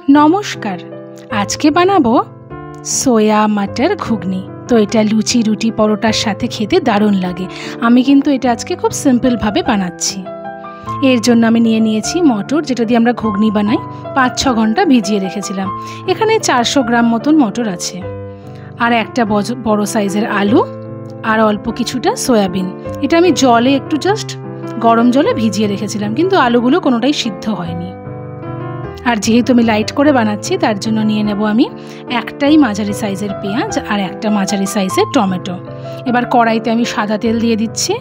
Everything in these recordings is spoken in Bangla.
নমস্কার, আজকে বানাবো সোয়া মটর ঘুগনি। তো এটা লুচি, রুটি, পরোটার সাথে খেতে দারুণ লাগে। আমি কিন্তু এটা আজকে খুব সিম্পলভাবে বানাচ্ছি। এর জন্য আমি নিয়েছি মটর, যেটা দিয়ে আমরা ঘুগনি বানাই। 5-6 ঘন্টা ভিজিয়ে রেখেছিলাম। এখানে 400 গ্রাম মতন মটর আছে, আর একটা বড় সাইজের আলু, আর অল্প কিছুটা সয়াবিন। এটা আমি জলে একটু জাস্ট গরম জলে ভিজিয়ে রেখেছিলাম, কিন্তু আলুগুলো কোনোটাই সিদ্ধ হয়নি। আর যেহেতু আমি লাইট করে বানাচ্ছি, তার জন্য নিয়ে নেব আমি একটাই মাঝারি সাইজের পেঁয়াজ আর একটা মাঝারি সাইজের টমেটো। এবার কড়াইতে আমি সাদা তেল দিয়ে দিচ্ছি।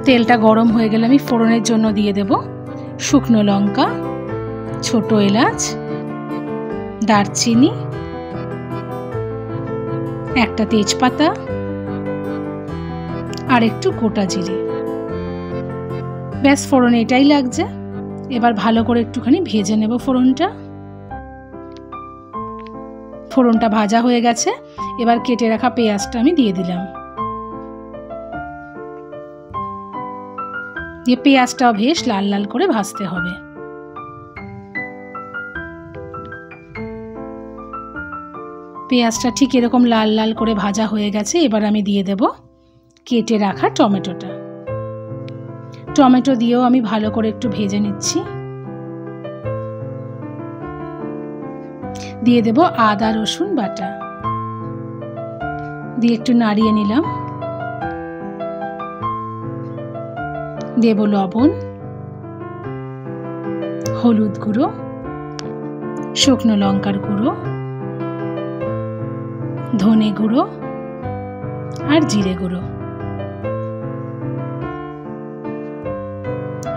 তেলটা গরম হয়ে গেলে আমি ফোড়নের জন্য দিয়ে দেব শুকনো লঙ্কা, ছোট এলাচ, দারচিনি, একটা তেজপাতা আর একটু গোটা জিরে। ব্যাস, ফোড়ন এটাই লাগছে। এবার ভালো করে একটুখানি ভেজে নেব ফোড়নটা ভাজা হয়ে গেছে। এবার কেটে রাখা পেঁয়াজটা আমি দিয়ে দিলাম। দিয়ে পেঁয়াজটাও বেশ লাল লাল করে ভাজতে হবে। পেঁয়াজটা ঠিক এরকম লাল লাল করে ভাজা হয়ে গেছে। এবার আমি দিয়ে দেব কেটে রাখা টমেটোটা। টমেটো দিয়েও আমি ভালো করে একটু ভেজে নিচ্ছি। দিয়ে দেব আদা রসুন বাটা, দিয়ে একটু নাড়িয়ে নিলাম। দেব লবণ, হলুদ গুঁড়ো, শুকনো লঙ্কার গুঁড়ো, ধনে গুঁড়ো আর জিরে গুঁড়ো,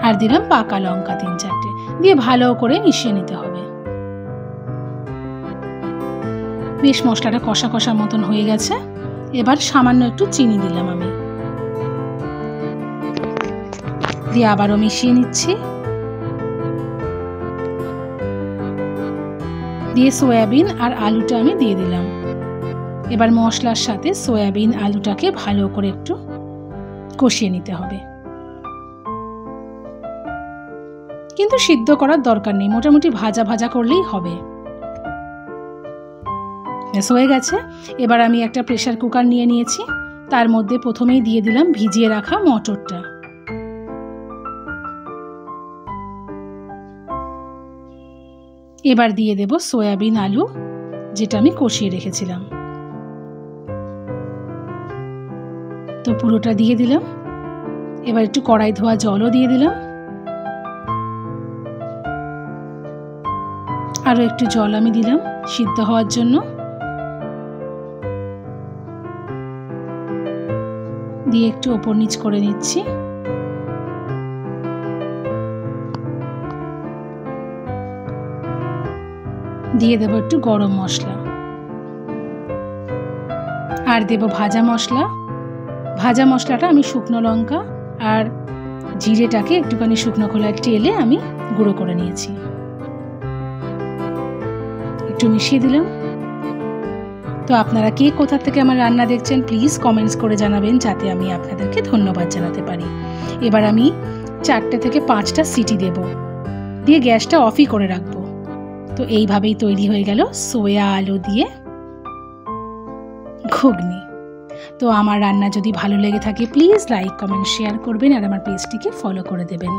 আর দিলাম পাকা লঙ্কা 3-4টে। দিয়ে ভালো করে মিশিয়ে নিতে হবে। বেশ মশলাটা কষা কষা মতন হয়ে গেছে। এবার সামান্য একটু চিনি দিলাম আমি, দিয়ে আবারও মিশিয়ে নিচ্ছি। দিয়ে সয়াবিন আর আলুটা আমি দিয়ে দিলাম। এবার মশলার সাথে সয়াবিন আলুটাকে ভালো করে একটু কষিয়ে নিতে হবে, কিন্তু সিদ্ধ করার দরকার নেই, মোটামুটি ভাজা ভাজা করলেই হবে। হয়ে গেছে। এবার আমি একটা প্রেসার কুকার নিয়ে নিয়েছি। তার মধ্যে প্রথমেই দিয়ে দিলাম ভিজিয়ে রাখা মটরটা। এবার দিয়ে দেব সয়াবিন আলু, যেটা আমি কষিয়ে রেখেছিলাম। তো পুরোটা দিয়ে দিলাম। এবার একটু কড়াই ধোয়া জলও দিয়ে দিলাম। আরো একটু জল আমি দিলাম সিদ্ধ হওয়ার জন্য। দিয়ে একটু ওপর নিচ করে নিচ্ছি। দিয়ে দেব একটু গরম মশলা, আর দেব ভাজা মশলা। ভাজা মশলাটা আমি শুকনো লঙ্কা আর জিরেটাকে একটুখানি শুকনো খোলায় টেলে আমি গুঁড়ো করে নিয়েছি। একটু মিশিয়ে দিলাম। তো আপনারা কে কোথা থেকে আমার রান্না দেখছেন প্লিজ কমেন্টস করে জানাবেন, যাতে আমি আপনাদেরকে ধন্যবাদ জানাতে পারি। এবার আমি 4টে থেকে 5টা সিটি দেব, দিয়ে গ্যাসটা অফই করে রাখবো। তো এইভাবেই তৈরি হয়ে গেল সোয়া আলু দিয়ে ঘুগনি। তো আমার রান্না যদি ভালো লেগে থাকে প্লিজ লাইক, কমেন্ট, শেয়ার করবেন, আর আমার পেজটিকে ফলো করে দেবেন।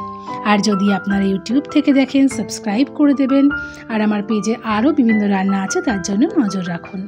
আর যদি আপনারা ইউটিউব থেকে দেখেন সাবস্ক্রাইব করে দেবেন, আর আমার পেজে আরও বিভিন্ন রান্না আছে তার জন্য নজর রাখুন।